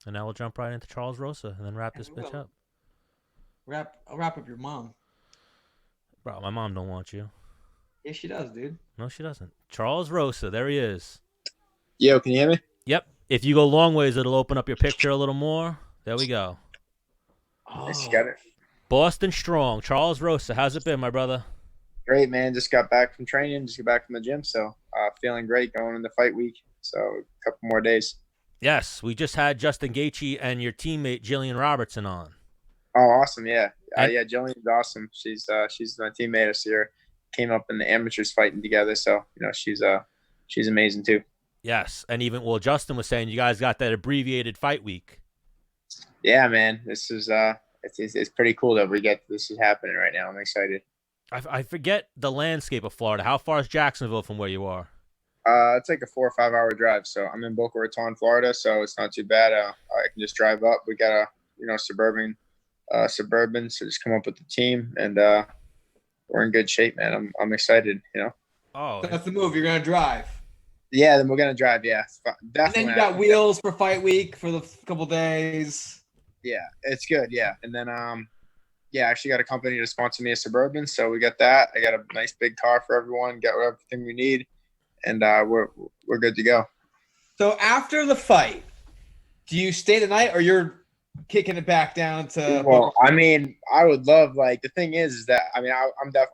And now we'll jump right into Charles Rosa and then wrap this bitch up. I'll wrap up your mom. Bro, my mom don't want you. Yeah, she does, dude. No, she doesn't. Charles Rosa, there he is. Yo, can you hear me? Yep. If you go long ways, it'll open up your picture a little more. There we go. Nice, you got it. Boston Strong, Charles Rosa. How's it been, my brother? Great, man. Just got back from training. Just got back from the gym, so feeling great going into fight week. So a couple more days. Yes, we just had Justin Gaethje and your teammate Jillian Robertson on. Oh, awesome! Yeah, yeah. Jillian's awesome. She's my teammate this year. Came up in the amateurs fighting together, so she's amazing too. Yes, and even Justin was saying you guys got that abbreviated fight week. Yeah, man. This is it's pretty cool that this is happening right now. I'm excited. I forget the landscape of Florida. How far is Jacksonville from where you are? It's like a 4 or 5 hour drive. So I'm in Boca Raton, Florida, so it's not too bad. I can just drive up. We got a suburban, so just come up with the team, and we're in good shape, man. I'm excited. Oh, that's the move. You're gonna drive. Yeah, then we're gonna drive. Yeah, definitely. And then you got wheels for fight week for the couple days. Yeah, it's good. Yeah, and then I actually got a company to sponsor me a Suburban, so we got that. I got a nice big car for everyone. Got everything we need, and we're good to go. So after the fight, do you stay the night, or you're kicking it back down to? Well, I mean, I would love. Like, the thing is that I'm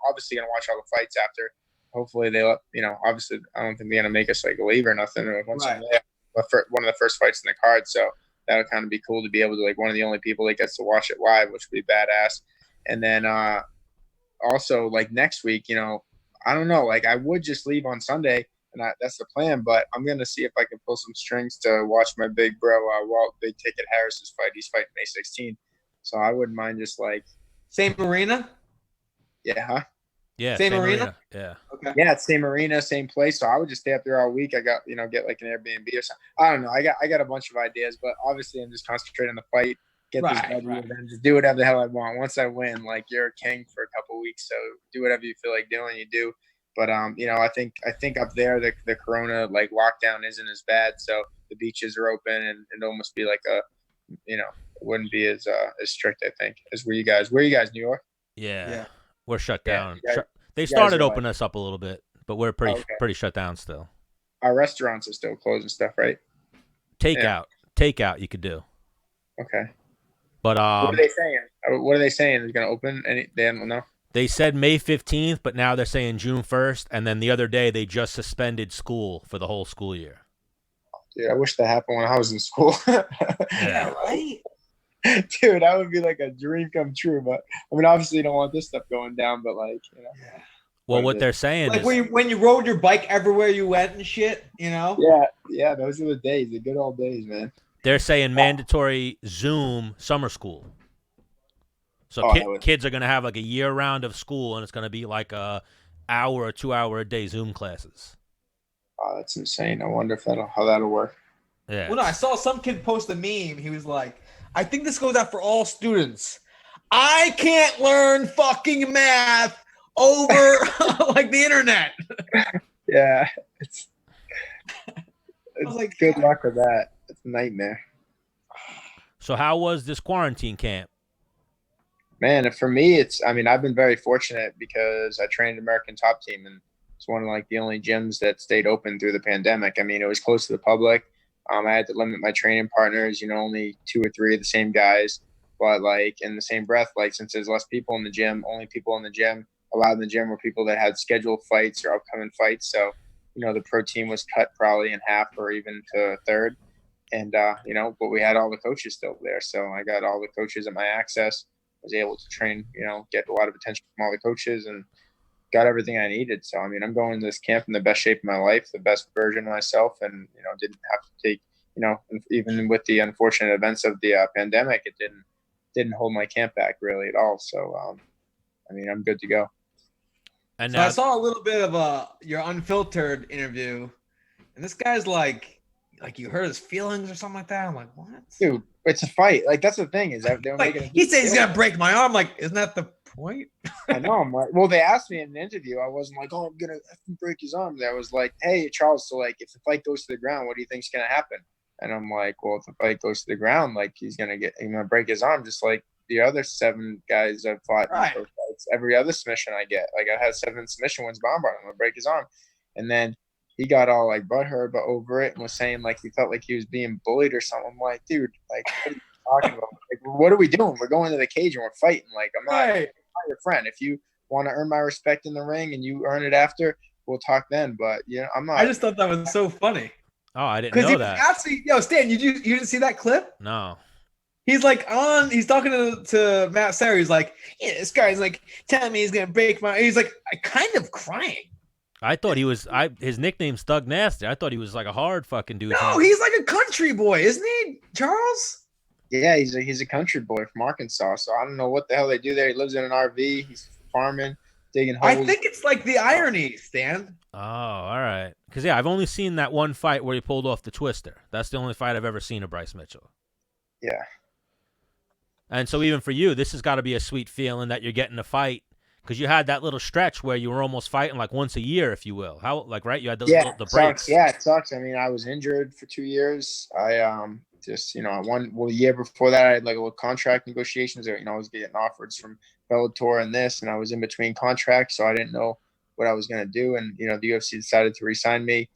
obviously gonna watch all the fights after. Hopefully they let obviously I don't think they're gonna make us like leave or nothing. Once one of the first fights in the card, so that would kind of be cool to be able to like one of the only people that gets to watch it live, which would be badass. And then also like next week, I don't know, like I would just leave on Sunday, and that's the plan. But I'm gonna see if I can pull some strings to watch my big bro Walt Big Ticket Harris's fight. He's fighting May 16th, so I wouldn't mind just like same arena. Yeah, huh? Yeah, same arena. Yeah. Okay. Yeah, it's same arena, same place. So I would just stay up there all week. I got get like an Airbnb or something. I don't know. I got a bunch of ideas, but obviously I'm just concentrating on the fight. Get this W, and then just do whatever the hell I want. Once I win, like you're a king for a couple weeks, so do whatever you feel like doing. You do. But I think up there the Corona like lockdown isn't as bad, so the beaches are open, and it'll almost be like it wouldn't be as strict, I think, as where you guys. Where are you guys? New York? Yeah. We're shut down. Yeah, they started opening us up a little bit, but we're pretty shut down still. Our restaurants are still closed and stuff, right? Takeout you could do. Okay. But what are they saying? What are they saying? Is going to open? They don't know. They said May 15th, but now they're saying June 1st, and then the other day they just suspended school for the whole school year. Dude, I wish that happened when I was in school. Yeah, right. Dude, that would be like a dream come true. But I mean, obviously, you don't want this stuff going down. But like, Yeah. Well, what they're saying like is when you rode your bike everywhere you went and shit, Yeah, those are the days, the good old days, man. They're saying mandatory Zoom summer school. So kids are going to have like a year round of school, and it's going to be like a hour or 2 hour a day Zoom classes. Oh, that's insane. I wonder how that'll work. Yeah. Well, no, I saw some kid post a meme. He was like, I think this goes out for all students. I can't learn fucking math over like the internet. Yeah. It's like, good luck with that. It's a nightmare. So how was this quarantine camp? Man, for me, I've been very fortunate because I trained American Top Team, and it's one of like the only gyms that stayed open through the pandemic. I mean, it was close to the public. I had to limit my training partners, only 2 or 3 of the same guys. But like in the same breath, like since there's less people in the gym, only people in the gym allowed in the gym were people that had scheduled fights or upcoming fights. So, the pro team was cut probably in half or even to a third. And, but we had all the coaches still there. So I got all the coaches at my access, was able to train, get a lot of attention from all the coaches, and got everything I needed. So, I mean, I'm going to this camp in the best shape of my life, the best version of myself, and, didn't have to take, even with the unfortunate events of the pandemic, it didn't hold my camp back really at all. So, I'm good to go. And so I saw a little bit of your unfiltered interview, and this guy's like you hurt his feelings or something like that. I'm like, what? Dude, it's a fight. Like, that's the thing is that they're like, he said he's gonna break my arm. I'm like, isn't that the point? I know. I'm like, well, they asked me in an interview. I wasn't like, oh, I'm gonna break his arm. I was like, hey, Charles, so like, if the fight goes to the ground, what do you think's gonna happen? And I'm like, well, if the fight goes to the ground, like he's gonna break his arm, just like the other 7 guys I've fought in pro fights. Every other submission I get, like I had 7 submission wins, I'm gonna break his arm. And then he got all like butthurt over it and was saying like he felt like he was being bullied or something. I'm like, dude, like what are you talking about? Like, what are we doing? We're going to the cage and we're fighting. Like I'm not your friend. If you want to earn my respect in the ring and you earn it after, we'll talk then. But I'm not. I just thought that was so funny. Oh, I didn't know that. Actually, Stan, you didn't see that clip? No. He's like he's talking to Matt Serra. He's like, yeah, this guy's like telling me he's gonna break my. He's like, I kind of crying. I thought he was. His nickname's Thug Nasty. I thought he was like a hard fucking dude. No, he's like a country boy, isn't he, Charles? Yeah, he's a country boy from Arkansas. So I don't know what the hell they do there. He lives in an RV. He's farming, digging holes. I think it's like the irony, Stan. Oh, all right. Because I've only seen that one fight where he pulled off the twister. That's the only fight I've ever seen of Bryce Mitchell. Yeah. And so even for you, this has got to be a sweet feeling that you're getting a fight. Because you had that little stretch where you were almost fighting like once a year, if you will. Right? You had the breaks. Yeah, it sucks. I mean, I was injured for 2 years. I just, a year before that, I had like a little contract negotiations. I was getting offers from Bellator and this, and I was in between contracts, so I didn't know what I was going to do. And, the UFC decided to re-sign me.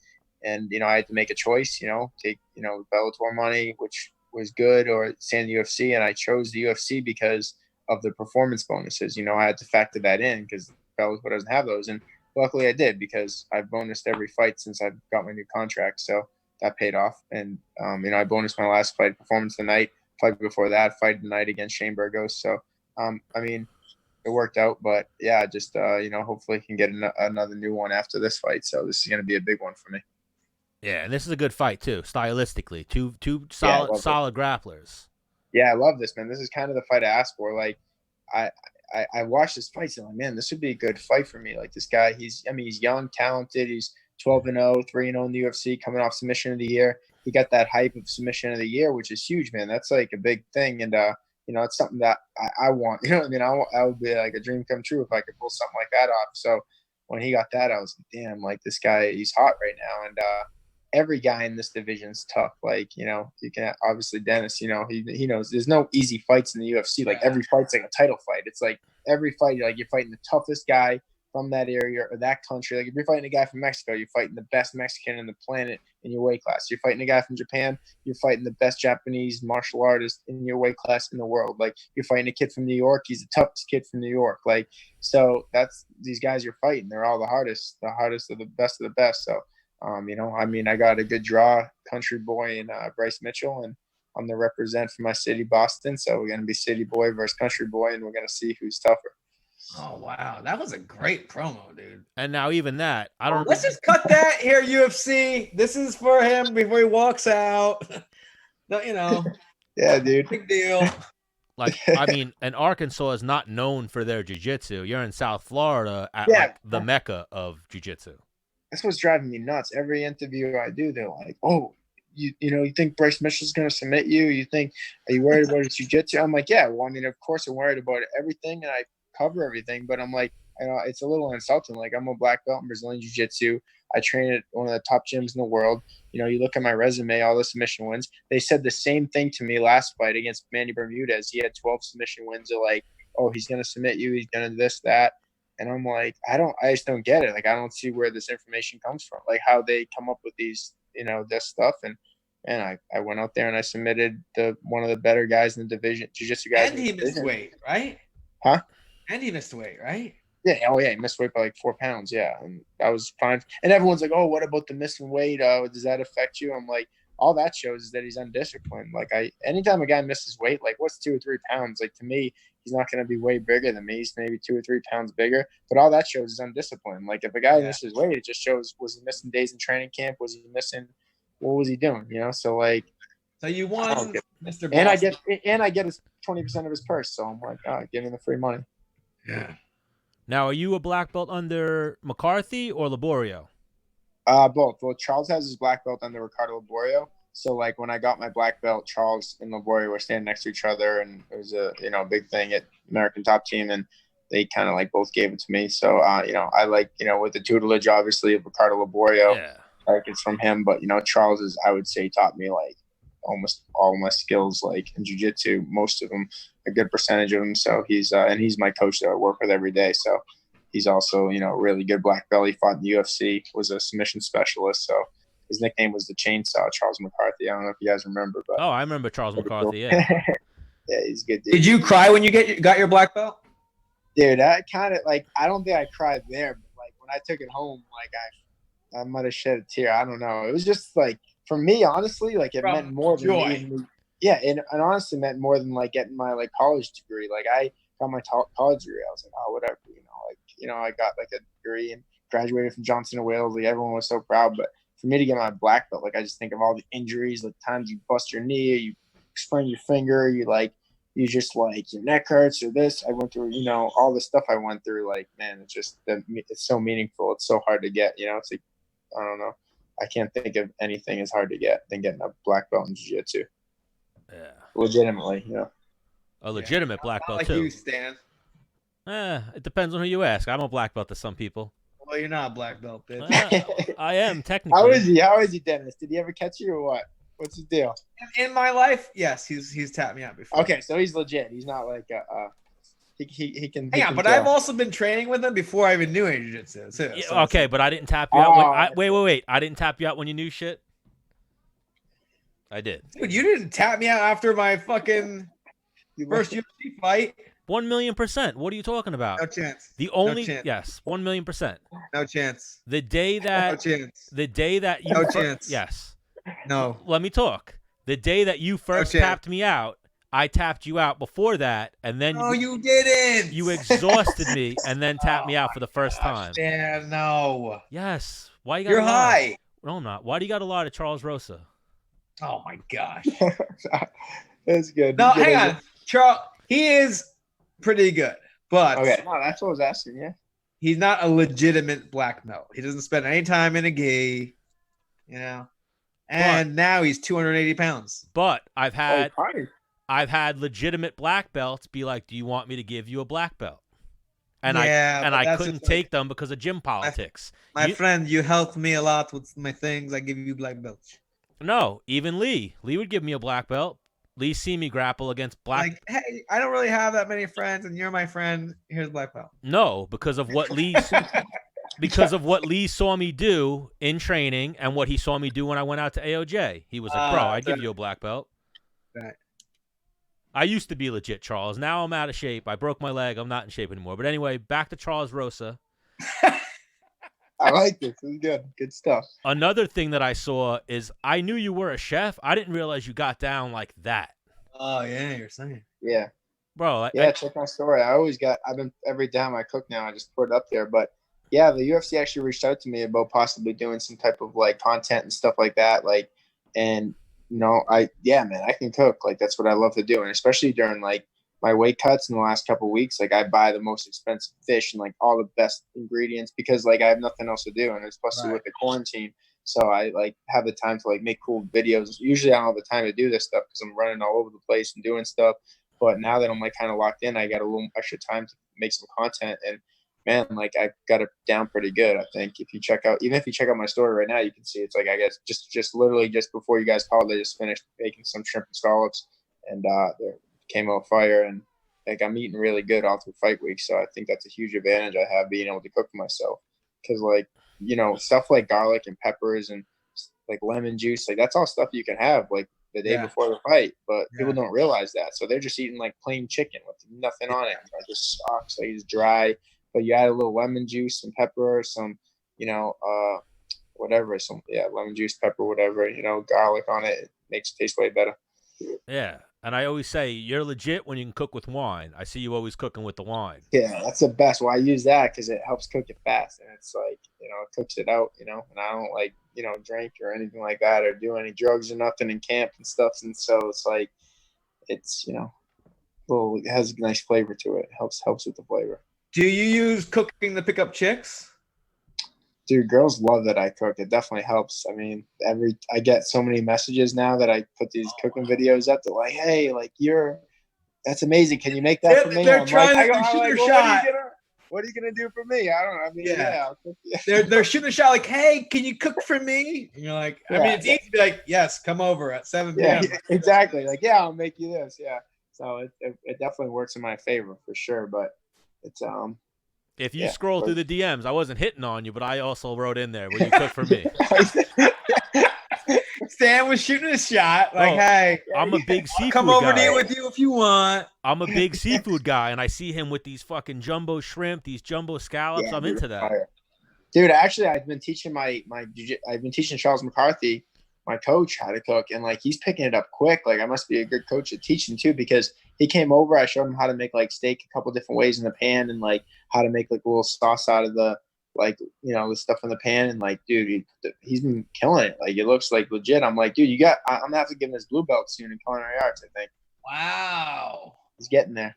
And, I had to make a choice, take, Bellator money, which was good, or stay in the UFC. And I chose the UFC because of the performance bonuses. I had to factor that in because Bellator doesn't have those. And luckily I did because I've bonused every fight since I got my new contract. So that paid off. And, I bonused my last fight, performance of the night, fight before that, fight of the night against Shane Burgos. So, it worked out. But, yeah, just, hopefully I can get another new one after this fight. So this is going to be a big one for me. Yeah, and this is a good fight, too, stylistically. Two solid grapplers. Yeah, I love this, man. This is kind of the fight I asked for. Like, I watched this fight and I'm like, man, this would be a good fight for me. Like, this guy, he's young, talented. He's 12-0, 3-0 in the UFC, coming off submission of the year. He got that hype of submission of the year, which is huge, man. That's like a big thing. And, it's something that I want. You know what I mean? I would be like a dream come true if I could pull something like that off. So when he got that, I was like, damn, like this guy, he's hot right now. And, every guy in this division's tough. Like, you can obviously Dennis, he knows there's no easy fights in the UFC. Like every fight's like a title fight. It's like every fight, like you're fighting the toughest guy from that area or that country. Like if you're fighting a guy from Mexico, you're fighting the best Mexican in the planet in your weight class. You're fighting a guy from Japan, you're fighting the best Japanese martial artist in your weight class in the world. Like you're fighting a kid from New York, he's the toughest kid from New York. Like, so that's these guys you're fighting. They're all the hardest of the best of the best. So I got a good draw, country boy and Bryce Mitchell, and I'm the represent for my city, Boston. So we're going to be city boy versus country boy, and we're going to see who's tougher. Oh, wow. That was a great promo, dude. And now even that, I don't Let's just cut that here, UFC. This is for him before he walks out. Yeah, dude. Big deal. Like, and Arkansas is not known for their jiu-jitsu. You're in South Florida at like the mecca of jiu-jitsu. That's what's driving me nuts. Every interview I do, they're like, "Oh, you think Bryce Mitchell's going to submit you? Are you worried about his jiu-jitsu?" I'm like, "Yeah, well, of course I'm worried about everything, and I cover everything." But I'm like, it's a little insulting. Like, I'm a black belt in Brazilian jiu-jitsu. I train at one of the top gyms in the world. You look at my resume, all the submission wins. They said the same thing to me last fight against Manny Bermudez. He had 12 submission wins. They're like, "Oh, he's going to submit you. He's going to this, that." And I'm like, I just don't get it. Like, I don't see where this information comes from, like how they come up with these, this stuff. And I went out there and I submitted one of the better guys in the division, jiu-jitsu guys. And he missed weight, right? Huh? And he missed weight, right? Yeah. Oh yeah. He missed weight by like 4 pounds. Yeah. And that was fine. And everyone's like, "Oh, what about the missing weight? Does that affect you?" I'm like, all that shows is that he's undisciplined. Like anytime a guy misses weight, like what's 2 or 3 pounds? Like to me, he's not going to be way bigger than me. He's maybe 2 or 3 pounds bigger, but all that shows is undisciplined. Like if a guy misses weight, it just shows, was he missing days in training camp? Was he missing, what was he doing? So like, so you won, Mr. Boston. And I get his 20% of his purse. So I'm like, give him the free money. Yeah. Now, are you a black belt under McCarthy or Laborio? Both. Well, Charles has his black belt under Ricardo Laborio. So like when I got my black belt, Charles and Laborio were standing next to each other, and it was a big thing at American Top Team, and they kind of like both gave it to me. So I like with the tutelage obviously of Ricardo Laborio, like it's from him. But Charles is, I would say, taught me like almost all my skills, like in jiu-jitsu, most of them, a good percentage of them. So he's and he's my coach that I work with every day. So he's also, you know, really good black belt. He fought in the UFC, was a submission specialist. So his nickname was the Chainsaw, Charles McCarthy. I don't know if you guys remember, but I remember Charles McCarthy. Yeah, yeah, he's good. Dude. Did you cry when you got your black belt? Dude, I kind of like. I don't think I cried there, but like when I took it home, like I might have shed a tear. I don't know. It was just like for me, honestly, like it meant more than even, yeah, and honestly meant more than like getting my like college degree. Like I got my college degree. I was like, oh, whatever, I got like a degree and graduated from Johnson & Wales. Like everyone was so proud, but for me to get my black belt, like I just think of all the injuries, like times you bust your knee, you sprain your finger, you just like your neck hurts or this. I went through, all the stuff I went through. Like, man, it's so meaningful. It's so hard to get. It's like, I don't know. I can't think of anything as hard to get than getting a black belt in jiu-jitsu. Yeah, legitimately, a legitimate black belt like too. You, Stan. It depends on who you ask. I'm a black belt to some people. Well, you're not a black belt, bitch. I am technically. How is he, Dennis? Did he ever catch you or what? What's his deal? In my life, yes, he's tapped me out before. Okay, so he's legit. He's not like he can. Yeah, but I've also been training with him before I even knew jiu-jitsu. Yeah, okay, but I didn't tap you out. Wait! I didn't tap you out when you knew shit. I did. Dude, you didn't tap me out after my fucking first UFC fight. 1,000,000%. What are you talking about? No chance. Yes, 1,000,000%. No chance. The day that. No chance. The day that you. No chance. Yes. No. Let me talk. The day that you first tapped me out, I tapped you out before that, and then. No, you didn't. You exhausted me, and then tapped me out for the first time. Yeah, no. Yes. Why you got? You're high. No, I'm not. Why do you got a lie to Charles Rosa? Oh my gosh. That's good. No, hang on. Charles, he is pretty good, but okay. No, that's what I was asking. Yeah. He's not a legitimate black belt. He doesn't spend any time in a gi, And now he's 280 pounds. But I've had legitimate black belts be like, "Do you want me to give you a black belt?" And I couldn't take them because of gym politics. My friend, you helped me a lot with my things. I give you black belts. No, even Lee would give me a black belt. Lee see me grapple against black. Like, hey, I don't really have that many friends, and you're my friend. Here's black belt. No, because of what Lee saw me do in training and what he saw me do when I went out to AOJ. He was like, "Bro, I'd give you a black belt." Right. I used to be legit, Charles. Now I'm out of shape. I broke my leg. I'm not in shape anymore. But anyway, back to Charles Rosa. I like this. This is good. Good stuff. Another thing that I saw is I knew you were a chef. I didn't realize you got down like that. Oh, yeah, you're saying. Yeah. Bro. Check my story. Every time I cook now, I just put it up there. But yeah, the UFC actually reached out to me about possibly doing some type of like content and stuff like that. Like, and I can cook. Like, that's what I love to do. And especially during like my weight cuts in the last couple of weeks, like I buy the most expensive fish and like all the best ingredients because like I have nothing else to do. And especially with the quarantine. So I like have the time to like make cool videos. Usually I don't have the time to do this stuff because I'm running all over the place and doing stuff. But now that I'm like kind of locked in, I got a little extra time to make some content. And man, like I got it down pretty good. I think if you check out my story right now, you can see it's like, I guess just literally just before you guys called, I just finished making some shrimp and scallops and they came out fire. And like I'm eating really good all through fight week. So I think that's a huge advantage I have being able to cook for myself. Cause like, stuff like garlic and peppers and like lemon juice, like that's all stuff you can have like the day before the fight, but people don't realize that. So they're just eating like plain chicken with nothing on it. It just sucks. Like it's dry. But you add a little lemon juice, some pepper, some, whatever, lemon juice, pepper, whatever, garlic on it. It makes it taste way better. Yeah. And I always say you're legit when you can cook with wine. I see you always cooking with the wine. Yeah, that's the best. Well, I use that because it helps cook it fast. And it's like, it cooks it out, and I don't like, drink or anything like that or do any drugs or nothing in camp and stuff. And so it's like, it's, it has a nice flavor to it. It helps with the flavor. Do you use cooking to pick up chicks? Dude, girls love that I cook. It definitely helps. I mean, I get so many messages now that I put these cooking videos up. They're like, "Hey, like that's amazing. Can you make that for me?" They're trying to shoot their shot. what are you gonna do for me? I mean, yeah. They're shooting a shot like, hey, can you cook for me? And you're like, I mean, it's easy to be like, yes, come over at 7 p.m. Yeah, exactly. Like, yeah, I'll make you this. Yeah. So it definitely works in my favor for sure. But it's If you scroll through the DMs, I wasn't hitting on you, but I also wrote in there, will you cook for me? Stan was shooting a shot. Like, hey, I'm a big seafood come over guy. to eat with you if you want. I'm a big seafood guy, and I see him with these fucking jumbo shrimp, these jumbo scallops. I'm into that. Dude, actually, I've been teaching I've been teaching Charles McCarthy, my coach, how to cook, and like he's picking it up quick. Like I must be a good coach at teaching too, because he came over. I showed him how to make like steak a couple different ways in the pan, and like how to make like a little sauce out of the the stuff in the pan. And like, dude, he's been killing it. Like it looks like legit. I'm like, dude, I'm gonna have to give him his blue belt soon in culinary arts, I think. Wow, he's getting there.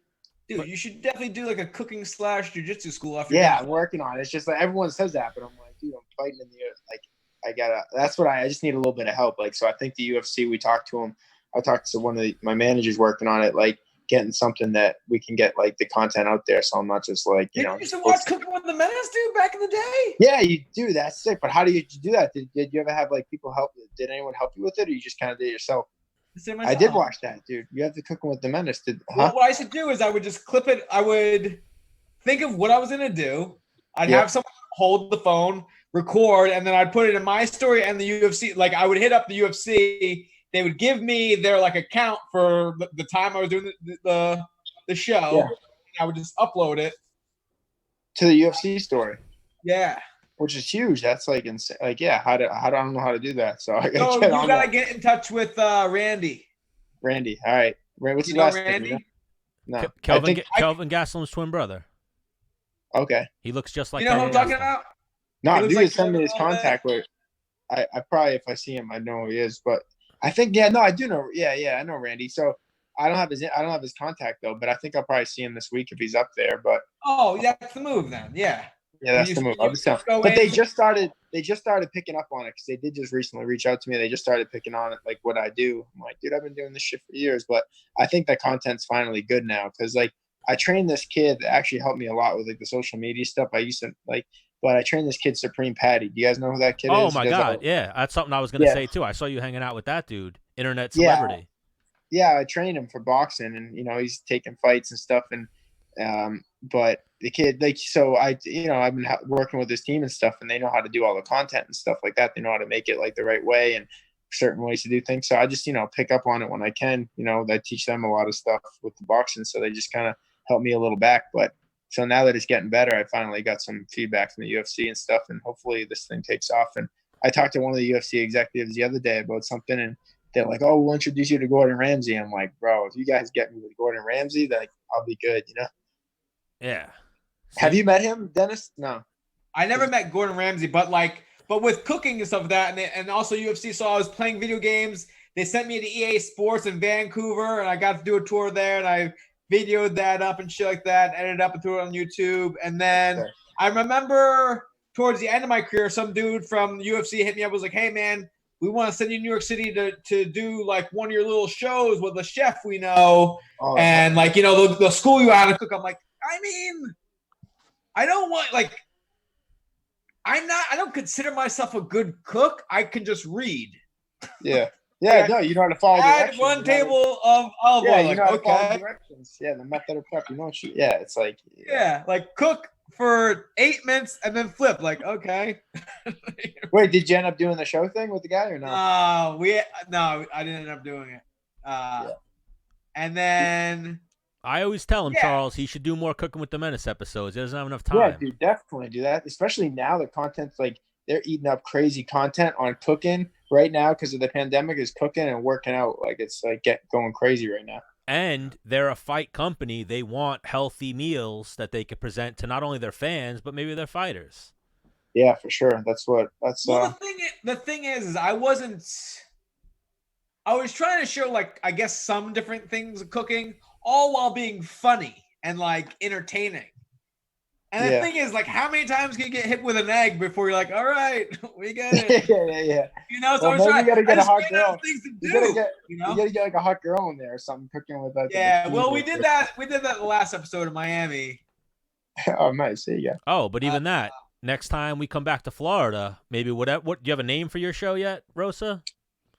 Dude, you should definitely do like a cooking / jiu-jitsu school after. Yeah, I'm working on it. It's just like everyone says that, but I'm like, dude, I'm fighting in the like that's what I just need a little bit of help. Like, so I think the UFC, we talked to him. I talked to one of my managers working on it, like getting something that we can get like the content out there. So I'm not just like, you used to watch Cooking with the Menace, dude, back in the day. Yeah, you do. That's sick. But how do you do that? Did you ever have like people help? Did anyone help you with it, or you just kind of did it yourself? I did watch that, dude. You have to Cooking with the Menace. Well, what I should do is I would just clip it. I would think of what I was going to do. I'd have someone hold the phone, record, and then I'd put it in my story and the UFC. Like I would hit up the UFC. They would give me their like account for the time I was doing the show. Yeah. And I would just upload it to the UFC story. Yeah. Which is huge. That's like insane. Like, yeah, I don't know how to do that. So I gotta you gotta get in touch with Randy. Randy, all right. What's his last name? You know? No, Kelvin Gastelum's twin brother. Okay, he looks just like. You know who I'm talking about? No, dude, send me his contact. Where I probably, if I see him, I know who he is. But I think, I do know. Yeah, I know Randy. So I don't have his contact though. But I think I'll probably see him this week if he's up there. But that's the move then. Yeah. Yeah, that's the move. But they just started picking up on it because they did just recently reach out to me. They just started picking on it, like what I do. I'm like, dude, I've been doing this shit for years, but I think the content's finally good now because like I trained this kid that actually helped me a lot with like the social media stuff. I used to but I trained this kid, Supreme Patty. Do you guys know who that kid is? Oh my God, yeah, that's something I was gonna say too. I saw you hanging out with that dude, internet celebrity. Yeah, I trained him for boxing, and he's taking fights and stuff, and but the kid, like, so I've been working with this team and stuff, and they know how to do all the content and stuff like that. They know how to make it like the right way and certain ways to do things. So I just, pick up on it when I can. I teach them a lot of stuff with the boxing, so they just kind of help me a little back. But so now that it's getting better, I finally got some feedback from the UFC and stuff, and hopefully this thing takes off. And I talked to one of the UFC executives the other day about something, and they're like, "Oh, we'll introduce you to Gordon Ramsay." I'm like, "Bro, if you guys get me with Gordon Ramsay, then I'll be good." Yeah. Have you met him, Dennis? No. I never met Gordon Ramsay, but with cooking and stuff like that, and also UFC. So I was playing video games. They sent me to EA Sports in Vancouver, and I got to do a tour there, and I videoed that up and shit like that, edited up and threw it on YouTube. And then I remember towards the end of my career, some dude from UFC hit me up, was like, "Hey man, we want to send you to New York City to do like one of your little shows with a chef we know, and like they'll school you how to cook." I'm like, I mean, I don't want I don't consider myself a good cook. I can just read. Yeah. Yeah, no, you know how to follow directions. One table of olive oil. You know how to follow directions. Yeah, the method of prep. It's like. Yeah, like cook for 8 minutes and then flip. Like, okay. Wait, did you end up doing the show thing with the guy or not? No, I didn't end up doing it. And then. I always tell him, Charles, he should do more Cooking with the Menace episodes. He doesn't have enough time. Yeah, dude, definitely do that. Especially now the content's like they're eating up crazy content on cooking right now because of the pandemic is cooking and working out. Like it's like going crazy right now. And they're a fight company. They want healthy meals that they could present to not only their fans, but maybe their fighters. Yeah, for sure. Well, the thing is I was trying to show like, I guess some different things of cooking, all while being funny and like entertaining. And the thing is, like, how many times can you get hit with an egg before you're like, all right, we get it? Yeah. So you gotta get a hot girl. You gotta get like a hot girl in there or something cooking with that. Yeah, well, we did that. We did that the last episode of Miami. Oh, nice. There you go. Oh, but even that, next time we come back to Florida, maybe what do you have a name for your show yet, Rosa?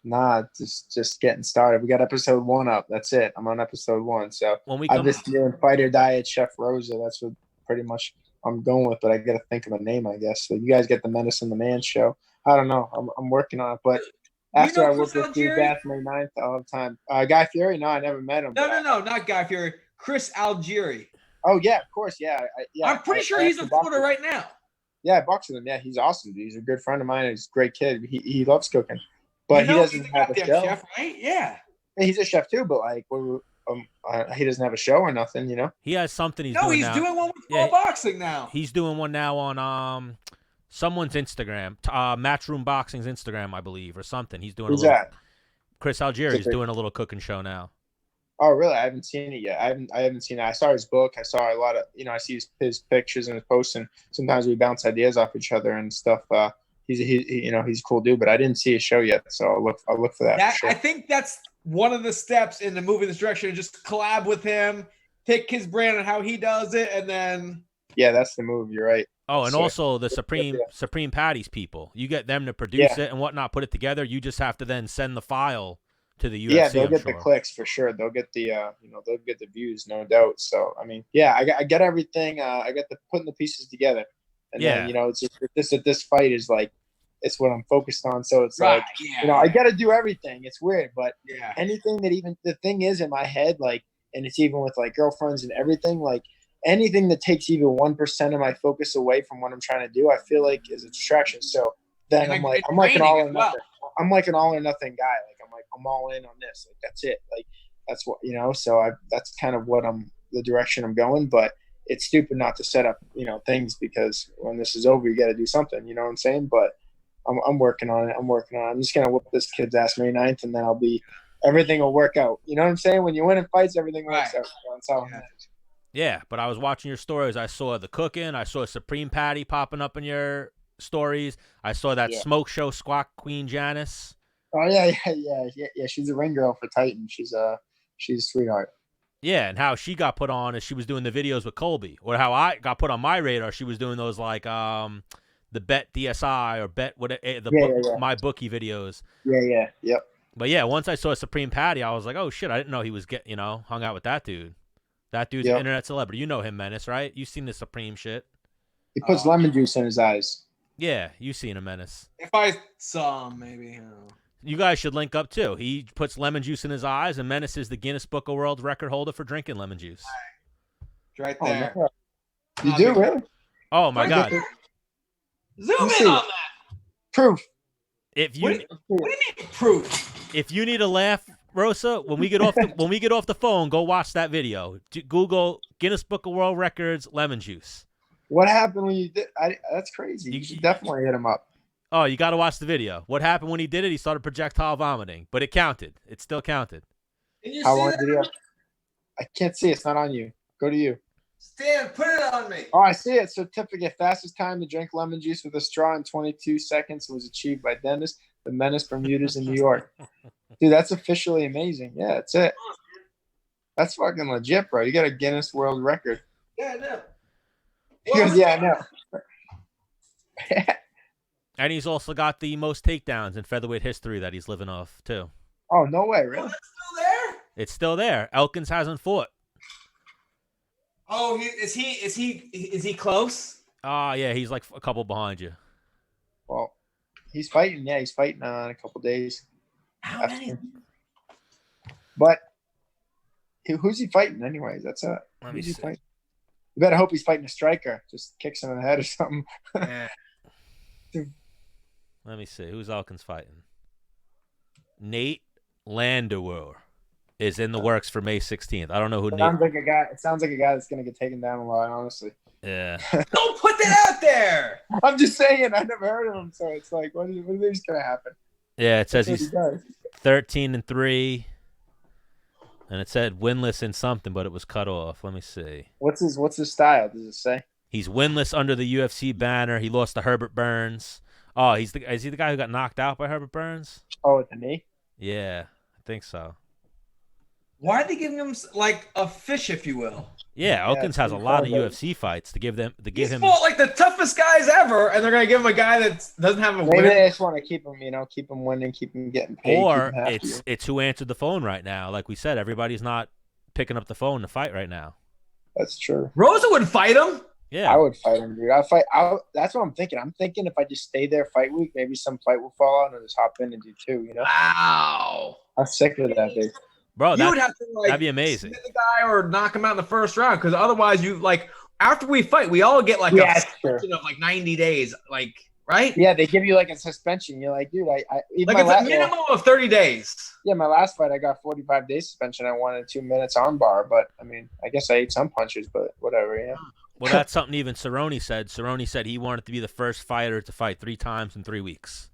Nah, just getting started. We got episode 1 up. That's it. I'm on episode 1. So I'm just doing Fight or Die at Chef Rosa. That's what pretty much I'm going with. But I got to think of a name, I guess. So you guys get the Menace and the Man show. I don't know. I'm working on it. But after I work with you, May 9th, I'll have time. Guy Fieri? No, I never met him. No, not Guy Fieri. Chris Algieri. Oh, yeah, of course. Yeah. I'm pretty sure he's in Florida right now. Yeah, I boxed with him. Yeah, he's awesome. Dude. He's a good friend of mine. He's a great kid. He loves cooking. But he doesn't have a show. Chef, right? Yeah. He's a chef too, but like he doesn't have a show or nothing, you know? He has something he's doing now. Doing one with boxing now. He's doing one now on someone's Instagram, Matchroom Boxing's Instagram, I believe, or something. He's doing Who's that? Chris Algieri's doing a little cooking show now. Oh, really? I haven't seen it yet. I haven't seen it. I saw his book. I saw a lot of, I see his pictures and his posts, and sometimes we bounce ideas off each other and stuff. He's a cool dude, but I didn't see his show yet, so I'll look for that. For sure. I think that's one of the steps in the moving this direction. Just collab with him, pick his brand on how he does it, and then that's the move. You're right. Oh, and also the Supreme Patties people. You get them to produce it and whatnot, put it together. You just have to then send the file to the UFC. Yeah, they'll get the clicks for sure. They'll get the they'll get the views, no doubt. So I mean, I got everything. I got the putting the pieces together, and then it's just this fight is like it's what I'm focused on. So it's I got to do everything. It's weird, but anything that even the thing is in my head, like, and it's even with like girlfriends and everything, like anything that takes even 1% of my focus away from what I'm trying to do, I feel like is a distraction. So then I'm like an all or nothing. I'm like an all or nothing guy. Like I'm all in on this. Like that's it. Like that's what So that's kind of what the direction I'm going. But it's stupid not to set up things, because when this is over, you got to do something. You know what I'm saying? But I'm working on it. I'm just gonna whoop this kid's ass May 9th, and then everything will work out. You know what I'm saying? When you win in fights, everything works out. That's how it is. Yeah, but I was watching your stories. I saw the cooking. I saw Supreme Patty popping up in your stories. I saw that smoke show Squawk Queen Janice. Oh yeah. She's a ring girl for Titan. She's a sweetheart. Yeah, and how she got put on is she was doing the videos with Colby, or how I got put on my radar. She was doing those like the Bet DSI or Bet my bookie videos. Yep. But yeah, once I saw Supreme Patty, I was like, oh shit, I didn't know he was hung out with that dude. That dude's an internet celebrity. You know him, Menace, right? You've seen the Supreme shit. He puts lemon juice in his eyes. Yeah, you've seen him, Menace. If I saw him, maybe. You guys should link up too. He puts lemon juice in his eyes, and Menace is the Guinness Book of World Record holder for drinking lemon juice. Right there. Oh, you do, really? Oh my God. Zoom in on that. Proof. What do you mean proof? If you need a laugh, Rosa, when we get off the phone, go watch that video. Google Guinness Book of World Records lemon juice. What happened when you did? That's crazy. You should definitely hit him up. Oh, you got to watch the video. What happened when he did it? He started projectile vomiting, but it counted. It still counted. How long did he have? I can't see. It's not on you. Go to you. Stan, put it on me. Oh, I see it. Certificate. Fastest time to drink lemon juice with a straw in 22 seconds was achieved by Dennis, the Menace Bermudas in New York. Dude, that's officially amazing. Yeah, that's it. That's fucking legit, bro. You got a Guinness World Record. Yeah, I know. I know. And he's also got the most takedowns in featherweight history that he's living off, too. Oh, no way, really? Oh, that's still there? It's still there. Elkins hasn't fought. Oh, is he close? Yeah, he's like a couple behind you. Well, he's fighting. Yeah, he's fighting in a couple days. How many? But who's he fighting anyways? That's it. Let me see. You better hope he's fighting a striker. Just kicks him in the head or something. Yeah. Let me see. Who's Elkins fighting? Nate Landauer is in the works for May 16th. I don't know who Nate. It sounds like a guy that's going to get taken down a lot, honestly. Yeah. Don't put that out there. I'm just saying. I never heard of him, so it's like, what is going to happen? Yeah, it says he's 13-3, and it said winless in something, but it was cut off. Let me see. What's his style? Does it say? He's winless under the UFC banner. He lost to Herbert Burns. Oh, is he the guy who got knocked out by Herbert Burns? Oh, with the knee? Yeah, I think so. Why are they giving him like a fish, if you will? Yeah, Elkins has a lot of UFC fights to give him. He's fought like the toughest guys ever, and they're gonna give him a guy that doesn't have a Maybe win. they just want to keep him, keep him winning, keep him getting paid. Or it's who answered the phone right now. Like we said, everybody's not picking up the phone to fight right now. That's true. Rosa would fight him. Yeah, I would fight him, dude. That's what I'm thinking. I'm thinking if I just stay there fight week, maybe some fight will fall out and just hop in and do 2. Wow. I'm sick of that, dude. Bro, you would have to that'd be amazing. The guy or knock him out in the first round, because otherwise, you like after we fight, we all get like a suspension of like 90 days, like right? Yeah, they give you like a suspension. You're like, dude, even like it's a minimum of 30 days. Yeah, my last fight, I got 45 days suspension. I wanted 2 minutes arm bar, but I mean, I guess I ate some punches, but whatever. Yeah. Well, that's something even Cerrone said. Cerrone said he wanted to be the first fighter to fight 3 times in 3 weeks.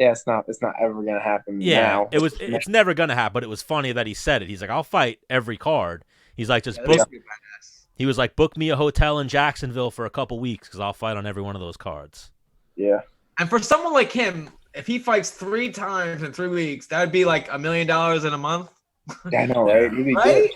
Yeah, it's not ever gonna happen. Yeah, now. It's never gonna happen. But it was funny that he said it. He's like, I'll fight every card. He's like, just book. He was like, book me a hotel in Jacksonville for a couple weeks because I'll fight on every one of those cards. Yeah. And for someone like him, if he fights 3 times in 3 weeks, that would be like $1 million in a month. Yeah, I know, right? He'd be good.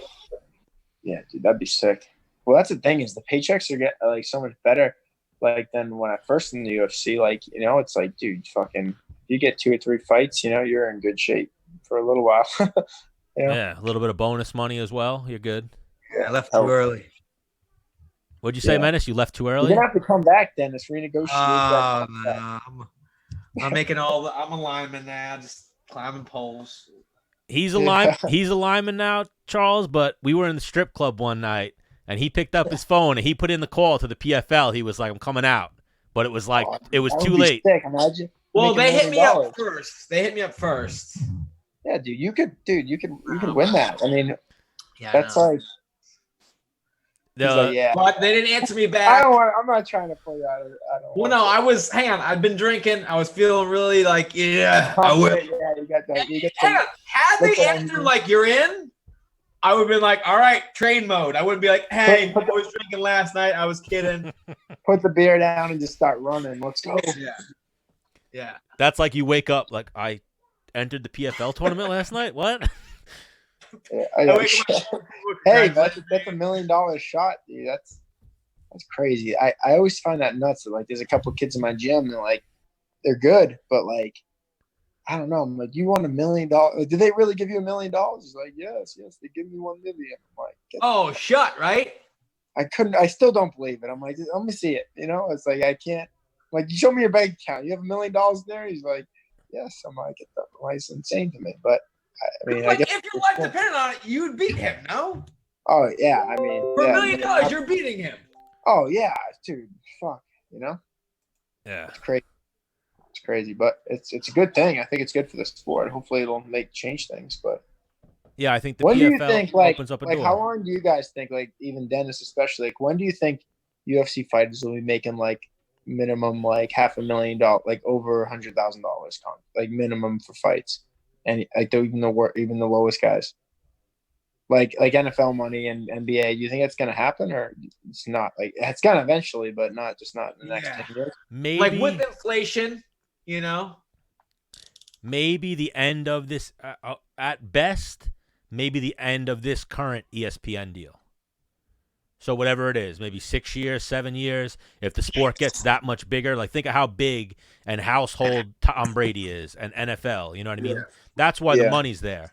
Yeah, dude, that'd be sick. Well, that's the thing is the paychecks are getting like so much better, like than when I first in the UFC. Like it's like, dude, fucking. You get 2 or 3 fights, you're in good shape for a little while. Yeah, a little bit of bonus money as well. You're good. Yeah, I left too early. What'd you say, Menace? You left too early? You're going to have to come back, Dennis. Renegotiate. Oh, no. I'm making I'm a lineman now, just climbing poles. He's a lineman now, Charles, but we were in the strip club one night, and he picked up his phone, and he put in the call to the PFL. He was like, I'm coming out. But it was like, it was too late. Sick, imagine. Well, they hit me up first. Yeah, dude, you could win that. I mean, that's like. Yeah, but they didn't answer me back. I'm not trying to pull you out of. Well, no, hang on. I've been drinking. I was feeling really like, I will. Yeah, you got that. Had they answered like you're in, I would have been like, all right, train mode. I wouldn't be like, hey, I was drinking last night. I was kidding. Put the beer down and just start running. Let's go. Yeah. That's like you wake up like I entered the PFL tournament last night. What? Hey, that's $1 million shot, dude. That's crazy. I always find that nuts. That, like, there's a couple of kids in my gym and like they're good, but like I don't know. I'm like, you want $1 million? Did they really give you $1 million? He's like, yes, they give me 1 million. I'm like, shut right. I still don't believe it. I'm like, let me see it. It's like I can't. Like, you show me your bank account. You have $1 million there. He's like, yes. I'm like, it's insane to me. But I mean, like, if your life depended on it, you'd beat him, no? Oh yeah, I mean, for $1 million, you're beating him. Oh yeah, dude, fuck, Yeah, it's crazy. It's crazy, but it's a good thing. I think it's good for the sport. Hopefully, it'll change things. But yeah, I think the when PFL do you think opens up a door. How long do you guys think? Like even Dennis, especially, like when do you think UFC fighters will be making like minimum like $500,000, like over $100,000, like minimum for fights, and like even the lowest guys, like NFL money and NBA. Do you think it's gonna happen or it's not? Like it's gonna eventually, but not in the next 10 years. Maybe like with inflation, Maybe the end of this, at best, maybe the end of this current ESPN deal. So whatever it is, maybe 6 years, 7 years, if the sport gets that much bigger, like think of how big and household Tom Brady is and NFL, you know what I mean? Yeah. That's why the money's there.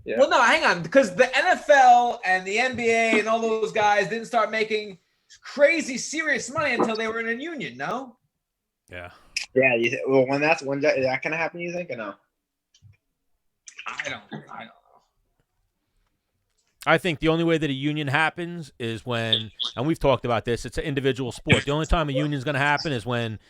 Yeah. Well, no, hang on, because the NFL and the NBA and all those guys didn't start making crazy serious money until they were in a union, no? Yeah. Yeah, when that can happen, you think, or no? I don't know. I think the only way that a union happens is when, and we've talked about this, it's an individual sport. The only time a union is going to happen is when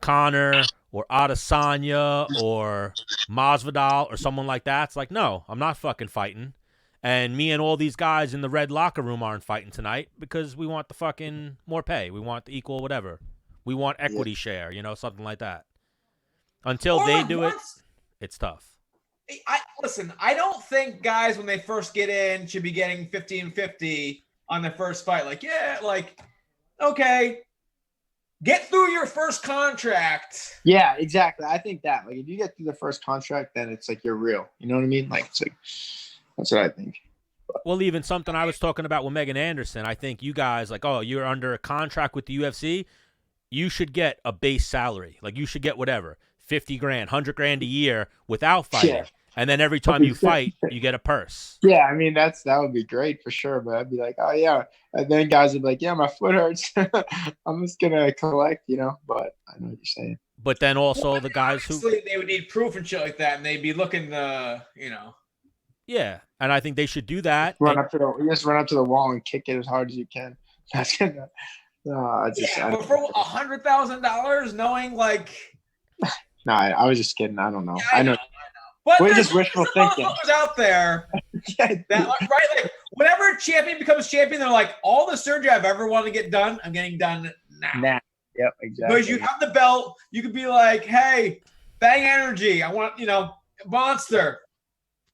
Conor or Adesanya or Masvidal or someone like that's like, no, I'm not fucking fighting. And me and all these guys in the red locker room aren't fighting tonight because we want the fucking more pay. We want the equal whatever. We want equity share, something like that. Until they do it, it's tough. Listen, I don't think guys when they first get in should be getting 50-50 on their first fight. Okay, get through your first contract. Yeah, exactly. I think that if you get through the first contract, then it's like you're real. You know what I mean? It's like That's what I think. Well, even something I was talking about with Megan Anderson, I think you guys, like, oh, you're under a contract with the UFC, you should get a base salary. Like, you should get whatever, 50 grand, 100 grand a year without fighting. Yeah. And then every time you fight, you get a purse. Yeah, I mean, that would be great for sure. But I'd be like, oh, yeah. And then guys would be like, yeah, my foot hurts. I'm just going to collect, But I know what you're saying. But then also the guys who they would need proof and shit like that, and they'd be looking Yeah, and I think they should do that. Run up to the wall and kick it as hard as you can. That's gonna. But for $100,000, knowing like. No, I was just kidding. I don't know. Yeah, I know. But we're just wishful thinking. Out there, right? Like whenever a champion becomes champion, they're like, all the surgery I've ever wanted to get done, I'm getting done now. Yep, exactly. Because you have the belt, you could be like, hey, Bang Energy, I want, Monster.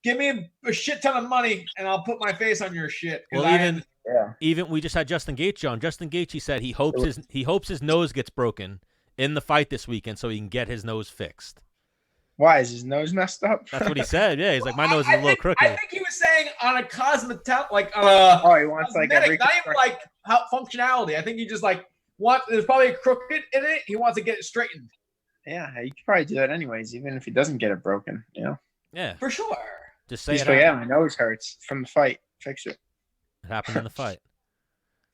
Give me a shit ton of money, and I'll put my face on your shit. Well, even we just had Justin Gaethje on. Justin Gaethje said he hopes his nose gets broken in the fight this weekend so he can get his nose fixed. Why is his nose messed up? That's what he said. Yeah, he's like, my nose is a little crooked. I think he was saying on a cosmetic, like on a. He wants like not even like functionality. I think he just like there's probably a crooked in it. He wants to get it straightened. Yeah, he could probably do that anyways, even if he doesn't get it broken. Yeah, for sure. Just say it. Yeah, my nose hurts from the fight. Fix it. It happened in the fight.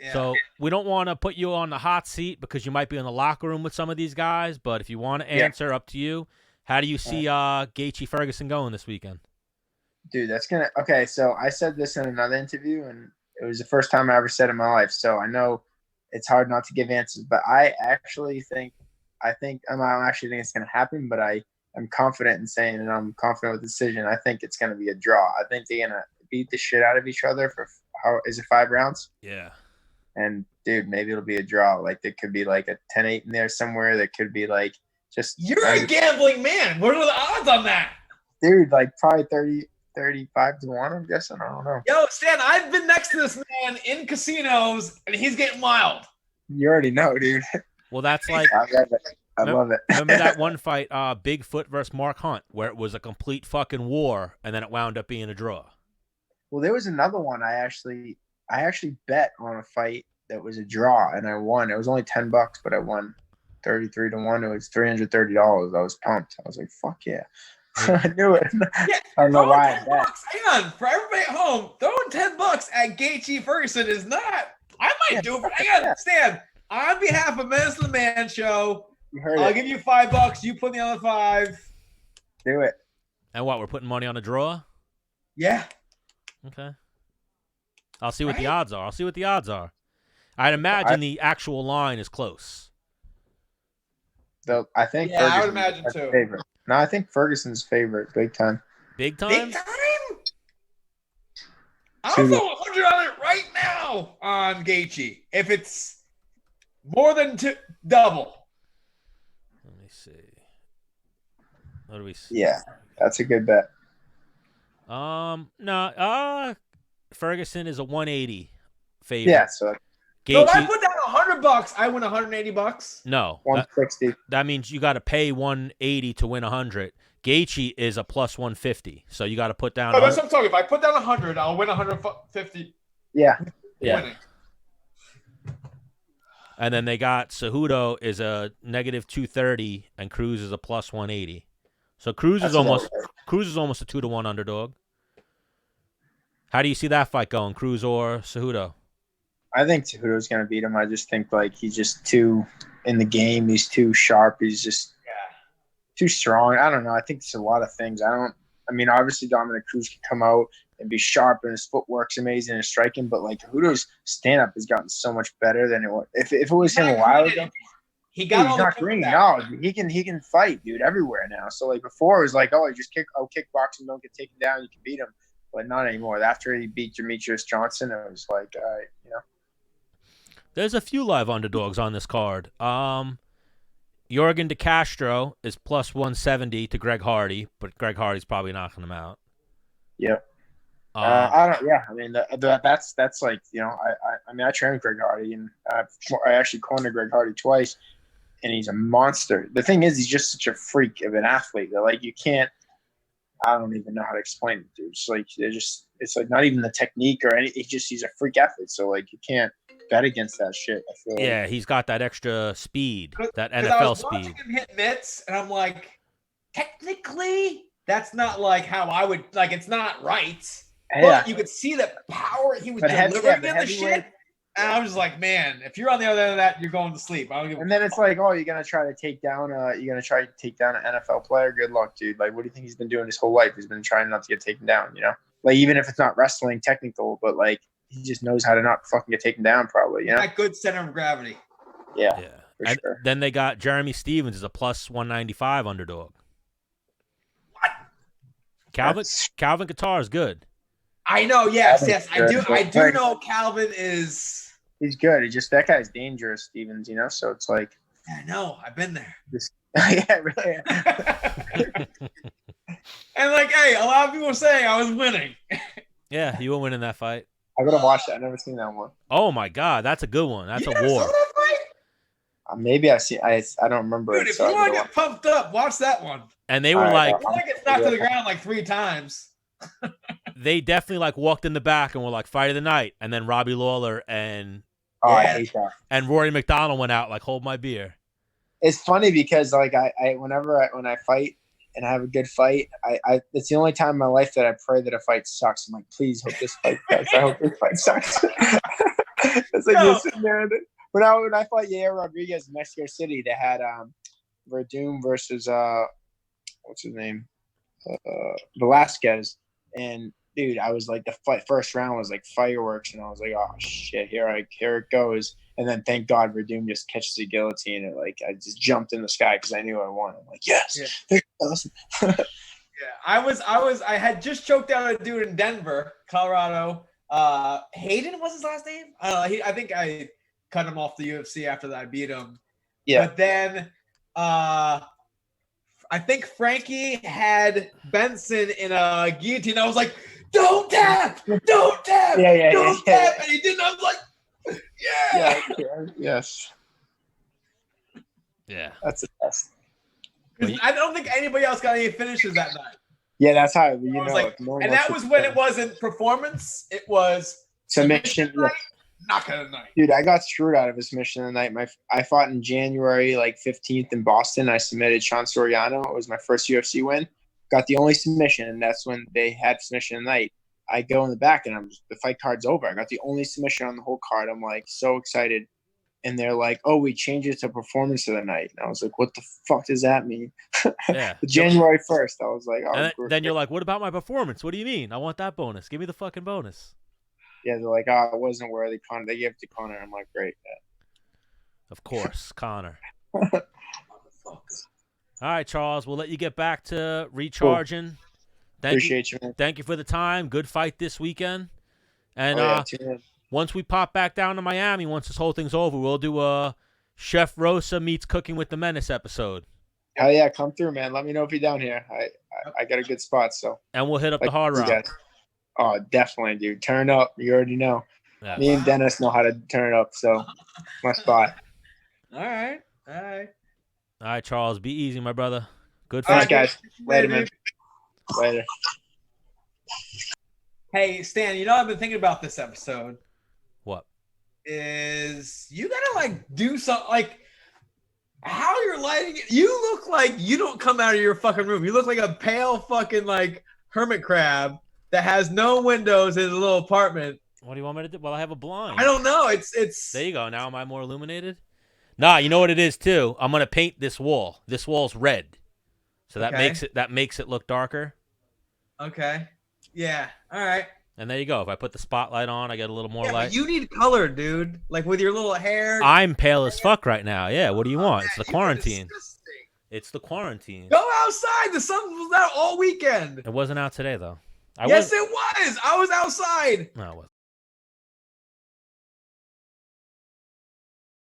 Yeah. So we don't want to put you on the hot seat because you might be in the locker room with some of these guys. But if you want to answer, up to you. How do you see Gaethje Ferguson going this weekend? Dude, that's gonna. Okay, so I said this in another interview, and it was the first time I ever said it in my life. So I know it's hard not to give answers, but I actually think I don't actually think it's gonna happen, but I am confident in saying, and I'm confident with the decision. I think it's gonna be a draw. I think they're gonna beat the shit out of each other for is it 5 rounds? Yeah. And dude, maybe it'll be a draw. Like there could be like a 10-8 in there somewhere. There could be like just. You're a gambling man. What are the odds on that? Dude, like probably 35 to 1. I'm guessing. I don't know. Yo, Stan, I've been next to this man in casinos, and he's getting wild. You already know, dude. Well, that's like. I love it. Remember that one fight, Bigfoot versus Mark Hunt, where it was a complete fucking war, and then it wound up being a draw. Well, there was another one I actually bet on a fight that was a draw, and I won. It was only $10, but I won 33 to 1. It was $330. I was pumped. I was like, "Fuck yeah!" I knew it. Yeah, I don't know why. Hang on, for everybody at home, throwing $10 at Gaethje Ferguson is not. I might do it. Hang on, Stan. On behalf of Menace the Man Show, I'll give you $5. You put the other 5. Do it. And what? We're putting money on a draw? Yeah. Okay. I'll see what the odds are. I'd imagine the actual line is close. I think. Yeah, I would imagine too. Favorite. No, I think Ferguson's favorite, big time. Big time. Big time. I'll throw 100 on it right now on Gaethje if it's more than double. Let me see. What do we see? Yeah, that's a good bet. No. Ferguson is a 180 favorite. Yeah, so if I put down $100, I win $180. No, 160. That means you got to pay 180 to win 100. Gaethje is a plus 150, so you got to put down. Oh, that's what I'm talking. If I put down 100, I'll win 150. Yeah. Winning. And then they got Cejudo is a negative 230, and Cruz is a plus 180. So Cruz is almost a 2-to-1 underdog. How do you see that fight going, Cruz or Cejudo? I think Cejudo's going to beat him. I just think like he's just too in the game. He's too sharp. He's just too strong. I don't know. I think it's a lot of things. Obviously Dominic Cruz can come out and be sharp, and his footwork's amazing and striking. But like Cejudo's stand up has gotten so much better than it was. If it was him a while ago, he's not green. No, he can fight, dude, everywhere now. So like before, it was like, oh, you just kickboxing, don't get taken down, you can beat him. But not anymore. After he beat Demetrius Johnson, it was like, all right, There's a few live underdogs on this card. Jorgen De Castro is plus 170 to Greg Hardy, but Greg Hardy's probably knocking him out. Yep. That's like, I trained with Greg Hardy, and I actually cornered Greg Hardy twice, and he's a monster. The thing is, he's just such a freak of an athlete that like you can't. I don't even know how to explain it, dude. It's like it's like not even the technique or anything. He's a freak athlete. So like you can't bet against that shit. I feel Yeah, like. he's got that extra speed, that I NFL was watching speed. him hit mitts, and I'm like, technically, that's not like how I would like. It's not right. Yeah. But you could see the power he was delivering in the shit. And I was like, man, if you're on the other end of that, you're going to sleep. I don't give a And then it's like, oh, you're gonna try to take down an NFL player. Good luck, dude. Like, what do you think he's been doing his whole life? He's been trying not to get taken down, you know? Like, even if it's not wrestling technical, but like he just knows how to not fucking get taken down, probably, you know? That good center of gravity. Yeah. For And sure. then they got Jeremy Stevens as a plus 195 underdog. What? Calvin Qatar is good. I know, yes. I do know Calvin is. He's good. It's just that guy's dangerous, Stevens, you know? So it's like. I know. I've been there. Yeah, really. And like, hey, a lot of people say I was winning. Yeah, you were winning that fight. I gotta watch that. I've never seen that one. Oh my God, that's a good one. That's You a never war. saw that fight? Maybe I see. I don't remember. Dude, if you want to get pumped up, watch that one. And they were Right, like, I want to get knocked to the ground like 3 times. they definitely like walked in the back and were like fight of the night. And then Robbie Lawler and I hate that. Rory McDonald went out like hold my beer. It's funny because like when I fight and I have a good fight, I it's the only time in my life that I pray that a fight sucks. I'm like, please hope this fight sucks. I hope this fight sucks. It's like you're sitting there. When I fought Yair Rodriguez in Mexico City, they had Verdum versus what's his name, Velasquez, and dude, I was like the first round was like fireworks, and I was like, oh shit, here it goes. And then thank God Verdum just catches the guillotine, and like I just jumped in the sky because I knew I won. I'm like, yes, yeah. Awesome. I had just choked out a dude in Denver, Colorado. Hayden was his last name. I don't know. I think I cut him off the UFC after that I beat him. Yeah. But then I think Frankie had Benson in a guillotine. I was like, don't tap, don't tap, don't tap. And he didn't. I was like, yeah. Yes. Yeah. That's the best. I don't think anybody else got any finishes that night. Yeah, that's how and that was when it wasn't performance; it was submission. Night, knockout of the night. Dude, I got screwed out of a submission of the night. I fought in January, like 15th in Boston. I submitted Sean Soriano. It was my first UFC win. Got the only submission, and that's when they had submission of the night. I go in the back, and the fight card's over. I got the only submission on the whole card. I'm like so excited. And they're like, oh, we changed it to performance of the night. And I was like, what the fuck does that mean? Yeah. January 1st. I was like, oh. And then you're like, what about my performance? What do you mean? I want that bonus. Give me the fucking bonus. Yeah, they're like, oh, it wasn't worthy. Connor. They gave it to Connor. I'm like, great. Yeah. Of course, Connor. All right, Charles. We'll let you get back to recharging. Cool. Appreciate you, man. Thank you for the time. Good fight this weekend. And once we pop back down to Miami, once this whole thing's over, we'll do a Chef Rosa meets Cooking with the Menace episode. Hell yeah, come through, man. Let me know if you're down here. I got a good spot, so. And we'll hit up the Hard Rock. Oh, definitely, dude. Turn up. You already know. Yeah. Me and Dennis know how to turn up, so my spot. All right. All right, Charles. Be easy, my brother. Good fight. All right, guys. Later, man. Later. Hey, Stan, you know I've been thinking about this episode. What? Is you gotta like do something like how you're lighting it. You look like you don't come out of your fucking room. You look like a pale fucking like hermit crab that has no windows in a little apartment. What do you want me to do? Well, I have a blind. I don't know. It's There you go. Now am I more illuminated? Nah, you know what it is too? I'm gonna paint this wall. This wall's red. So that makes it look darker. Okay. Yeah. All right. And there you go. If I put the spotlight on, I get a little more light. But you need color, dude. Like with your little hair. I'm pale as fuck right now. Yeah. What do you want? It's the quarantine. It's the quarantine. Go outside. The sun was out all weekend. It wasn't out today though. Yes, it was. I was outside. No, it wasn't.